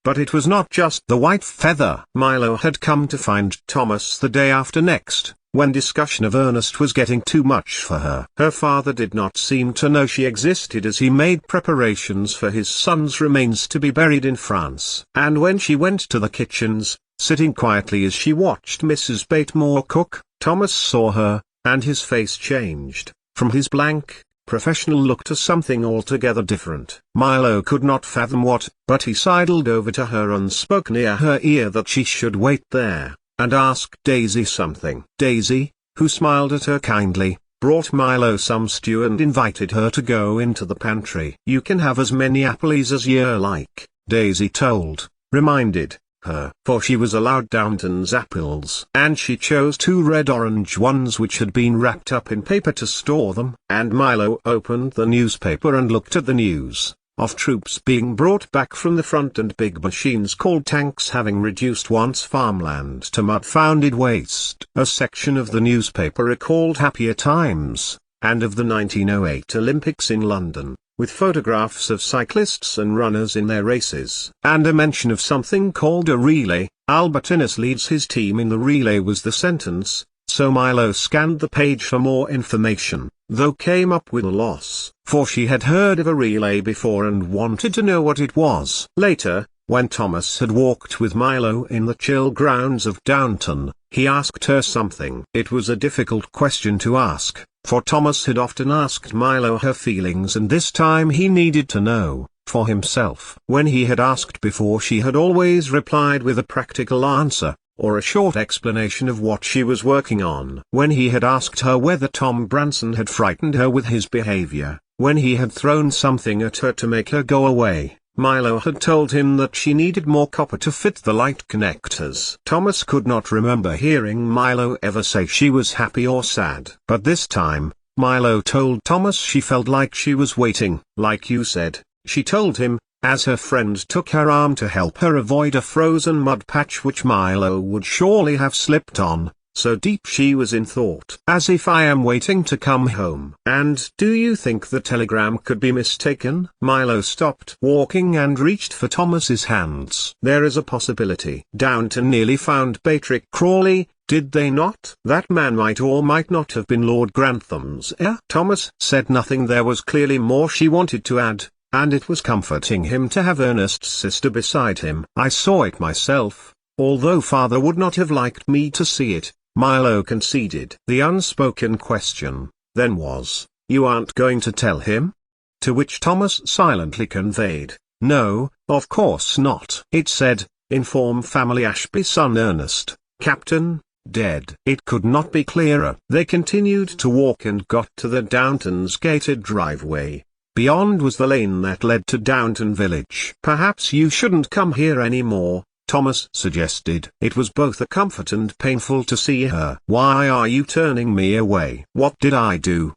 But it was not just the white feather. Milo had come to find Thomas the day after next, when discussion of Ernest was getting too much for her. Her father did not seem to know she existed as he made preparations for his son's remains to be buried in France. And when she went to the kitchens, sitting quietly as she watched Mrs. Batemore cook, Thomas saw her, and his face changed, from his blank, professional look to something altogether different. Milo could not fathom what, but he sidled over to her and spoke near her ear that she should wait there, and ask Daisy something. Daisy, who smiled at her kindly, brought Milo some stew and invited her to go into the pantry. "You can have as many apples as you like," Daisy reminded her, for she was allowed Downton's apples, and she chose 2 red-orange ones which had been wrapped up in paper to store them. And Milo opened the newspaper and looked at the news of troops being brought back from the front and big machines called tanks having reduced once farmland to mud-founded waste. A section of the newspaper recalled happier times, and of the 1908 Olympics in London, with photographs of cyclists and runners in their races, and a mention of something called a relay. "Albert Innes leads his team in the relay" was the sentence, so Milo scanned the page for more information, though came up with a loss, for she had heard of a relay before and wanted to know what it was. Later, when Thomas had walked with Milo in the chill grounds of Downton, he asked her something. It was a difficult question to ask, for Thomas had often asked Milo her feelings, and this time he needed to know, for himself. When he had asked before, she had always replied with a practical answer, or a short explanation of what she was working on. When he had asked her whether Tom Branson had frightened her with his behavior, when he had thrown something at her to make her go away, Milo had told him that she needed more copper to fit the light connectors. Thomas could not remember hearing Milo ever say she was happy or sad. But this time, Milo told Thomas she felt like she was waiting. "Like you said," she told him, as her friend took her arm to help her avoid a frozen mud patch which Milo would surely have slipped on, so deep she was in thought. "As if I am waiting to come home." "And do you think the telegram could be mistaken?" Milo stopped walking and reached for Thomas's hands. "There is a possibility. Downton nearly found Patrick Crawley, did they not? That man might or might not have been Lord Grantham's heir." Thomas said nothing. There was clearly more she wanted to add, and it was comforting him to have Ernest's sister beside him. "I saw it myself, although father would not have liked me to see it," Milo conceded. The unspoken question, then, was, "You aren't going to tell him?" To which Thomas silently conveyed, "No, of course not." It said, "Inform family Ashby son Ernest, Captain, dead." It could not be clearer. They continued to walk and got to the Downton's gated driveway. Beyond was the lane that led to Downton village. "Perhaps you shouldn't come here any more," Thomas suggested. It was both a comfort and painful to see her. "Why are you turning me away?" "What did I do?"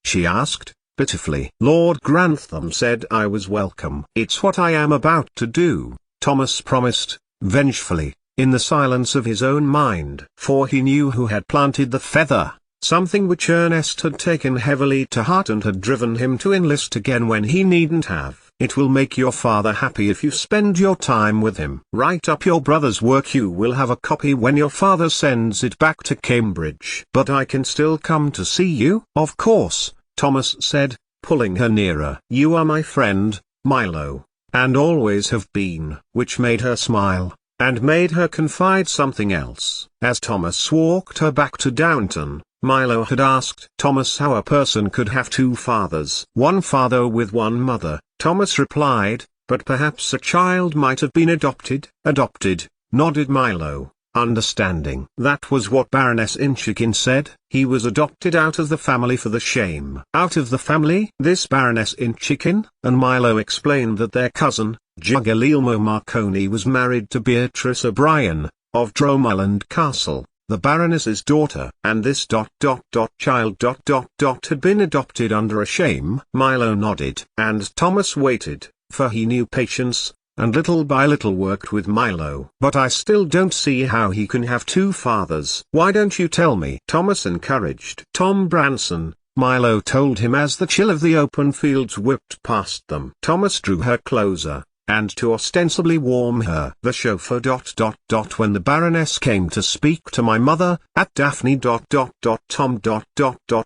she asked, pitifully. "Lord Grantham said I was welcome." "It's what I am about to do," Thomas promised, vengefully, in the silence of his own mind. For he knew who had planted the feather. Something which Ernest had taken heavily to heart and had driven him to enlist again when he needn't have. "It will make your father happy if you spend your time with him. Write up your brother's work. You will have a copy when your father sends it back to Cambridge." "But I can still come to see you?" "Of course," Thomas said, pulling her nearer. "You are my friend, Milo, and always have been." Which made her smile, and made her confide something else. As Thomas walked her back to Downton, Milo had asked Thomas how a person could have 2 fathers. "One father with one mother," Thomas replied, "but perhaps a child might have been adopted." "Adopted," nodded Milo, understanding. "That was what Baroness Inchiquin said." "He was adopted out of the family for the shame." "Out of the family?" "This Baroness Inchiquin," and Milo explained that their cousin, Guglielmo Marconi, was married to Beatrice O'Brien, of Droneland Castle, the Baroness's daughter. "And this child had been adopted under a shame." Milo nodded. And Thomas waited, for he knew patience, and little by little worked with Milo. "But I still don't see how he can have 2 fathers." "Why don't you tell me?" Thomas encouraged. "Tom Branson," Milo told him as the chill of the open fields whipped past them. Thomas drew her closer, and to ostensibly warm her. The chauffeur. When the Baroness came to speak to my mother, at Daphne. Tom.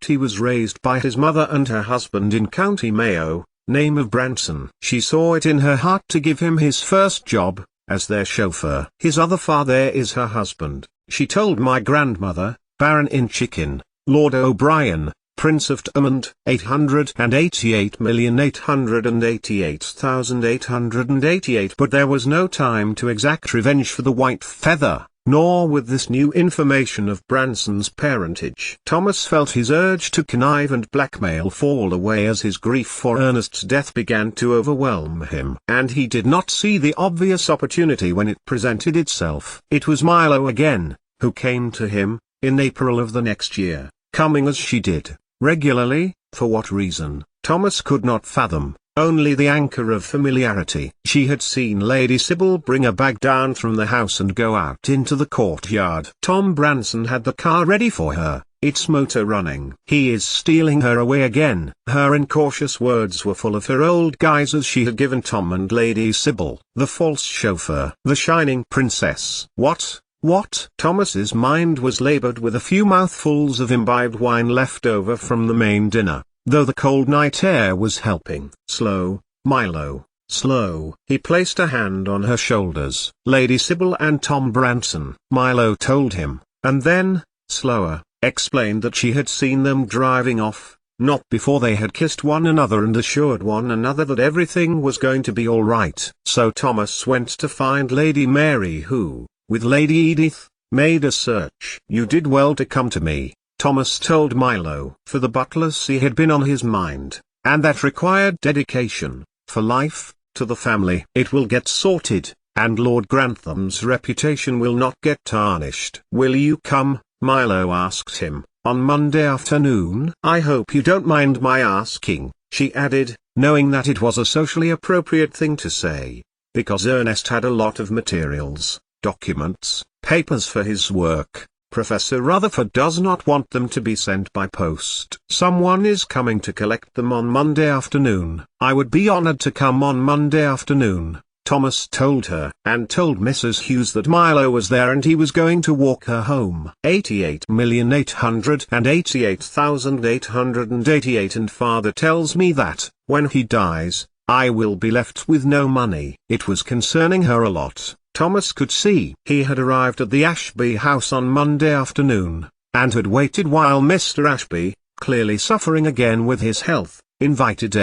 He was raised by his mother and her husband in County Mayo, name of Branson. She saw it in her heart to give him his first job, as their chauffeur. His other father is her husband, she told my grandmother, Baron Inchiquin, Lord O'Brien, Prince of Thomond. 888,888,888. But there was no time to exact revenge for the white feather, nor with this new information of Branson's parentage. Thomas felt his urge to connive and blackmail fall away as his grief for Ernest's death began to overwhelm him. And he did not see the obvious opportunity when it presented itself. It was Milo again, who came to him, in April of the next year, coming as she did, regularly. For what reason, Thomas could not fathom. Only the anchor of familiarity. She had seen Lady Sybil bring a bag down from the house and go out into the courtyard. Tom Branson had the car ready for her, its motor running. He is stealing her away again. Her incautious words were full of her old guises she had given Tom and Lady Sybil. The false chauffeur. The shining princess. What? Thomas's mind was labored with a few mouthfuls of imbibed wine left over from the main dinner, though the cold night air was helping. Slow, Milo, slow. He placed a hand on her shoulders. Lady Sybil and Tom Branson. Milo told him, and then, slower, explained that she had seen them driving off, not before they had kissed one another and assured one another that everything was going to be all right. So Thomas went to find Lady Mary, who, with Lady Edith, made a search. You did well to come to me, Thomas told Milo. For the butlercy had been on his mind, and that required dedication, for life, to the family. It will get sorted, and Lord Grantham's reputation will not get tarnished. Will you come, Milo asked him, on Monday afternoon? I hope you don't mind my asking, she added, knowing that it was a socially appropriate thing to say, because Ernest had a lot of materials, documents, papers for his work. Professor Rutherford does not want them to be sent by post. Someone is coming to collect them on Monday afternoon. I would be honored to come on Monday afternoon, Thomas told her, and told Mrs. Hughes that Milo was there and he was going to walk her home. 88,888,888. And father tells me that, when he dies, I will be left with no money. It was concerning her a lot. Thomas could see. He had arrived at the Ashby house on Monday afternoon, and had waited while Mr. Ashby, clearly suffering again with his health, invited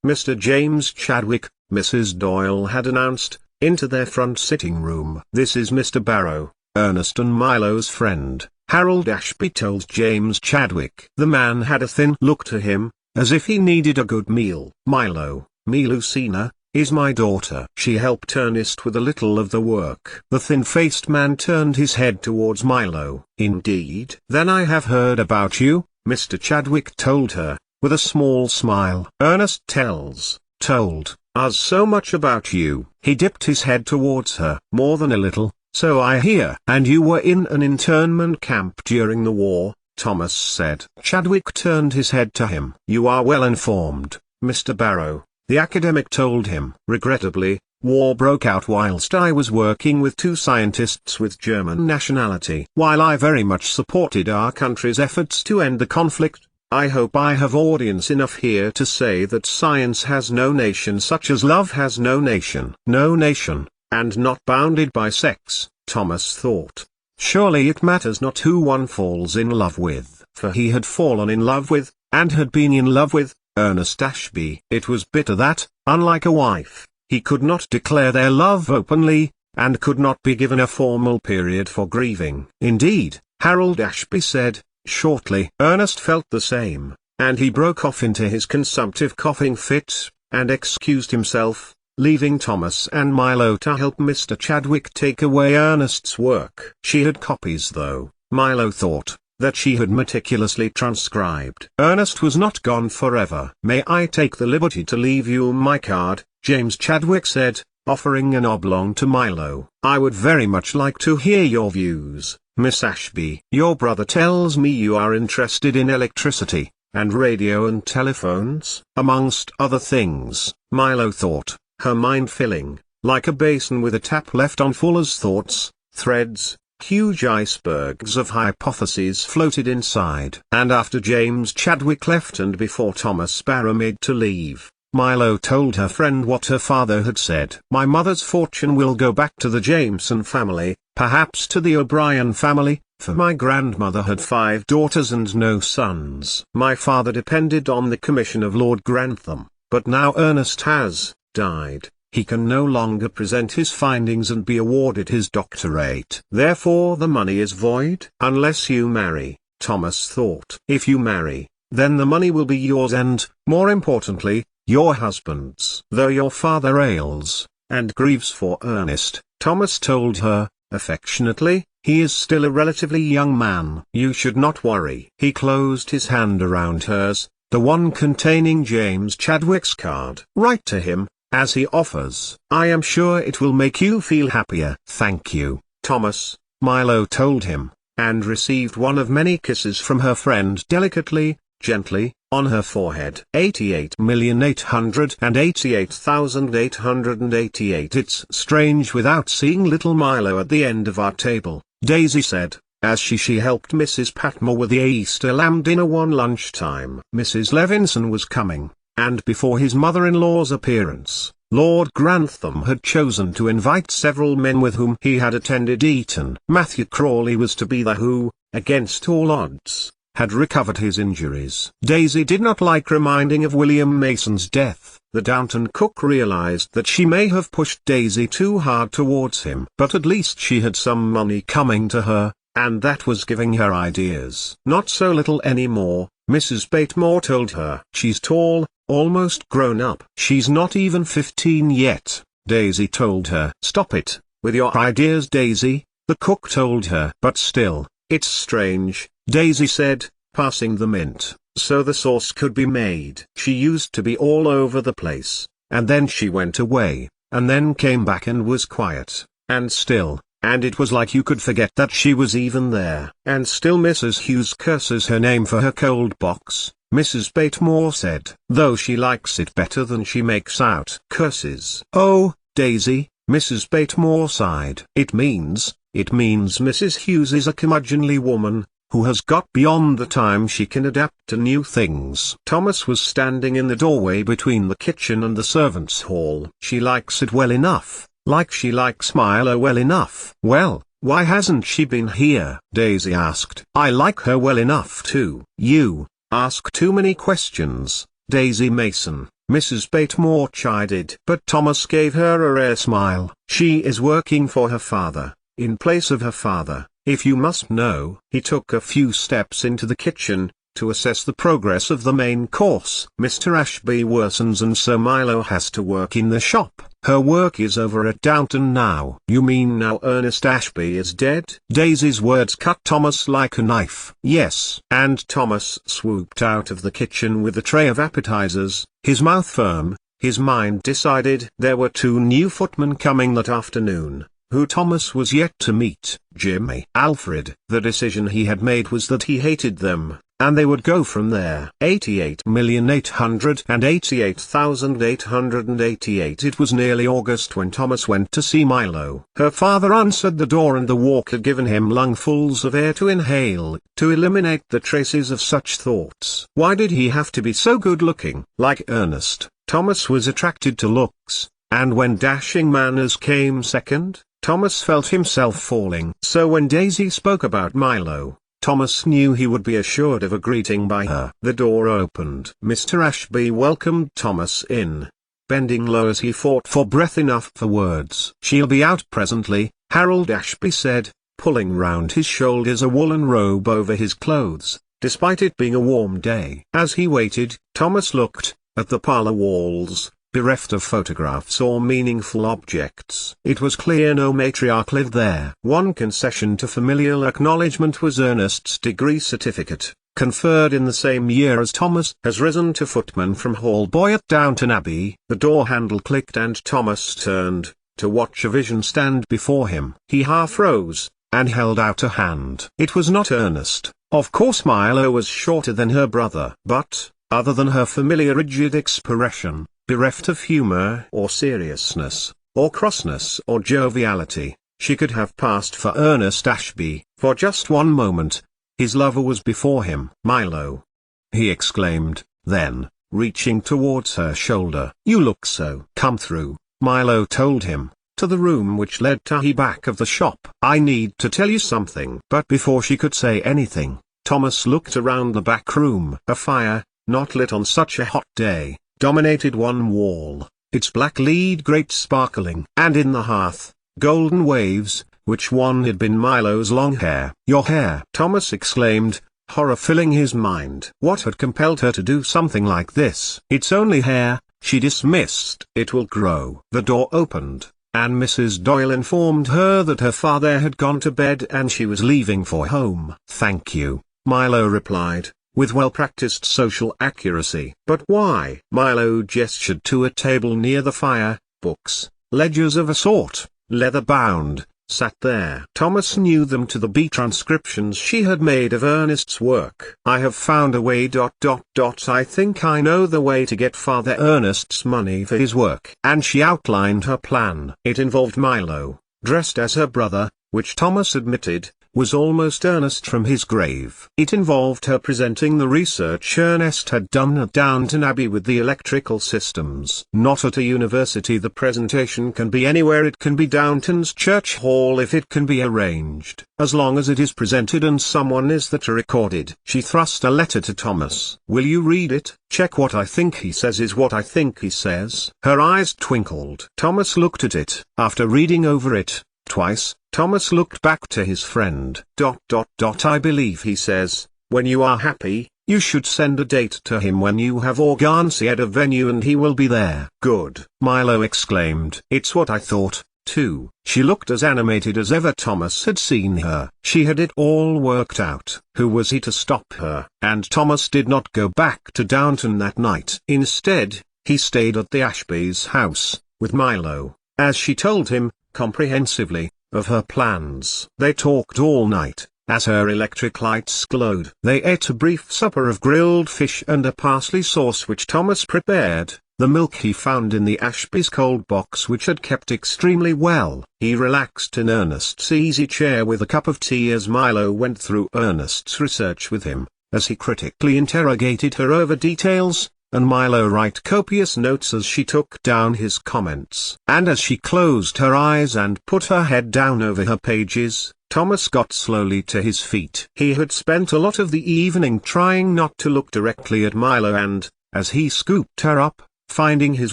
Mr. James Chadwick, Mrs. Doyle had announced, into their front sitting room. This is Mr. Barrow, Ernest and Milo's friend, Harold Ashby told James Chadwick. The man had a thin look to him, as if he needed a good meal. Milo, me Lucina, is my daughter. She helped Ernest with a little of the work. The thin-faced man turned his head towards Milo. Indeed. Then I have heard about you, Mr. Chadwick told her, with a small smile. Ernest told us so much about you. He dipped his head towards her. More than a little, so I hear. And you were in an internment camp during the war, Thomas said. Chadwick turned his head to him. You are well informed, Mr. Barrow, the academic told him. Regrettably, war broke out whilst I was working with two scientists with German nationality. While I very much supported our country's efforts to end the conflict, I hope I have audience enough here to say that science has no nation such as love has no nation. No nation, and not bounded by sex, Thomas thought. Surely it matters not who one falls in love with. For he had fallen in love with, and had been in love with, Ernest Ashby. It was bitter that, unlike a wife, he could not declare their love openly, and could not be given a formal period for grieving. Indeed, Harold Ashby said, shortly. Ernest felt the same, and he broke off into his consumptive coughing fit, and excused himself, leaving Thomas and Milo to help Mr. Chadwick take away Ernest's work. She had copies though, Milo thought, that she had meticulously transcribed. Ernest was not gone forever. May I take the liberty to leave you my card, James Chadwick said, offering an oblong to Milo. I would very much like to hear your views, Miss Ashby. Your brother tells me you are interested in electricity, and radio and telephones. Amongst other things, Milo thought, her mind filling, like a basin with a tap left on full as thoughts, threads, huge icebergs of hypotheses floated inside. And after James Chadwick left and before Thomas Barrow made to leave, Milo told her friend what her father had said. My mother's fortune will go back to the Jameson family, perhaps to the O'Brien family, for my grandmother had 5 daughters and no sons. My father depended on the commission of Lord Grantham, but now Ernest has died. He can no longer present his findings and be awarded his doctorate. Therefore the money is void. Unless you marry, Thomas thought. If you marry, then the money will be yours and, more importantly, your husband's. Though your father ails, and grieves for Ernest, Thomas told her, affectionately, he is still a relatively young man. You should not worry. He closed his hand around hers, the one containing James Chadwick's card. Write to him, as he offers. I am sure it will make you feel happier. Thank you, Thomas, Milo told him, and received one of many kisses from her friend delicately, gently, on her forehead. 88,888,888. It's strange without seeing little Milo at the end of our table, Daisy said, as she helped Mrs. Patmore with the Easter lamb dinner one lunchtime. Mrs. Levinson was coming, and before his mother-in-law's appearance, Lord Grantham had chosen to invite several men with whom he had attended Eton. Matthew Crawley was to be there who, against all odds, had recovered his injuries. Daisy did not like reminding of William Mason's death. The Downton cook realized that she may have pushed Daisy too hard towards him. But at least she had some money coming to her, and that was giving her ideas. Not so little anymore, Mrs. Patmore told her. She's tall, almost grown up. She's not even 15 yet, Daisy told her. Stop it, with your ideas, Daisy, the cook told her. But still, it's strange, Daisy said, passing the mint, so the sauce could be made. She used to be all over the place, and then she went away, and then came back and was quiet, and still, and it was like you could forget that she was even there. And still Mrs. Hughes curses her name for her cold box, Mrs. Patmore said, though she likes it better than she makes out. Curses. Oh, Daisy, Mrs. Patmore sighed. It means Mrs. Hughes is a curmudgeonly woman, who has got beyond the time she can adapt to new things. Thomas was standing in the doorway between the kitchen and the servants' hall. She likes it well enough, like she likes Milo well enough. Well, why hasn't she been here? Daisy asked. I like her well enough too. You ask too many questions, Daisy Mason, Mrs. Patmore chided. But Thomas gave her a rare smile. She is working for her father, in place of her father, if you must know. He took a few steps into the kitchen, to assess the progress of the main course. Mr. Ashby worsens and so Milo has to work in the shop. Her work is over at Downton now. You mean now Ernest Ashby is dead? Daisy's words cut Thomas like a knife. Yes. And Thomas swooped out of the kitchen with a tray of appetizers, his mouth firm, his mind decided. There were 2 new footmen coming that afternoon, who Thomas was yet to meet. Jimmy, Alfred. The decision he had made was that he hated them, and they would go from there. 88,888,888. It was nearly August when Thomas went to see Milo. Her father answered the door and the walk had given him lungfuls of air to inhale, to eliminate the traces of such thoughts. Why did he have to be so good looking? Like Ernest, Thomas was attracted to looks, and when dashing manners came second, Thomas felt himself falling. So when Daisy spoke about Milo, Thomas knew he would be assured of a greeting by her. The door opened. Mr. Ashby welcomed Thomas in, bending low as he fought for breath enough for words. She'll be out presently, Harold Ashby said, pulling round his shoulders a woolen robe over his clothes, despite it being a warm day. As he waited, Thomas looked at the parlour walls, bereft of photographs or meaningful objects. It was clear no matriarch lived there. One concession to familial acknowledgement was Ernest's degree certificate, conferred in the same year as Thomas has risen to footman from hall boy at Downton Abbey. The door handle clicked and Thomas turned, to watch a vision stand before him. He half rose, and held out a hand. It was not Ernest. Of course Milo was shorter than her brother. But, other than her familiar rigid expression, bereft of humor or seriousness, or crossness or joviality. She could have passed for Ernest Ashby, for just one moment. His lover was before him. "Milo!" he exclaimed, then, reaching towards her shoulder. "You look so." "Come through," Milo told him, to the room which led to the back of the shop. "I need to tell you something." But before she could say anything, Thomas looked around the back room. A fire, not lit on such a hot day, dominated one wall, its black lead grate sparkling. And in the hearth, golden waves, which one had been Milo's long hair. "Your hair!" Thomas exclaimed, horror filling his mind. What had compelled her to do something like this? "It's only hair," she dismissed. "It will grow." The door opened, and Mrs. Doyle informed her that her father had gone to bed and she was leaving for home. "Thank you," Milo replied, with well-practiced social accuracy. "But why?" Milo gestured to a table near the fire. Books, ledgers of a sort, leather-bound, sat there. Thomas knew them to be transcriptions she had made of Ernest's work. "I have found a way. I think I know the way to get Father Ernest's money for his work." And she outlined her plan. It involved Milo, dressed as her brother, which Thomas admitted, was almost Ernest from his grave. It involved her presenting the research Ernest had done at Downton Abbey with the electrical systems. Not at a university. The presentation can be anywhere. It can be Downton's church hall if it can be arranged, as long as it is presented and someone is there to record it. She thrust a letter to Thomas. "Will you read it? Check what I think he says is what I think he says." Her eyes twinkled. Thomas looked at it. After reading over it twice, Thomas looked back to his friend. "I believe he says, when you are happy, you should send a date to him when you have organized a venue and he will be there." "Good," Milo exclaimed. "It's what I thought, too." She looked as animated as ever Thomas had seen her. She had it all worked out. Who was he to stop her? And Thomas did not go back to Downton that night. Instead, he stayed at the Ashbys' house, with Milo, as she told him, comprehensively, of her plans. They talked all night, as her electric lights glowed. They ate a brief supper of grilled fish and a parsley sauce which Thomas prepared, the milk he found in the Ashby's cold box which had kept extremely well. He relaxed in Ernest's easy chair with a cup of tea as Milo went through Ernest's research with him, as he critically interrogated her over details, and Milo write copious notes as she took down his comments. And as she closed her eyes and put her head down over her pages, Thomas got slowly to his feet. He had spent a lot of the evening trying not to look directly at Milo and, as he scooped her up, finding his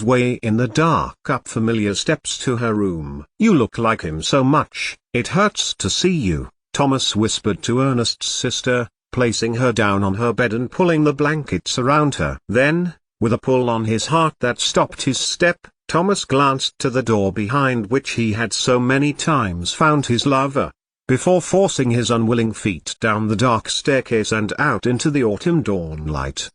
way in the dark up familiar steps to her room. "You look like him so much, it hurts to see you," Thomas whispered to Ernest's sister, placing her down on her bed and pulling the blankets around her. Then, with a pull on his heart that stopped his step, Thomas glanced to the door behind which he had so many times found his lover, before forcing his unwilling feet down the dark staircase and out into the autumn dawn light.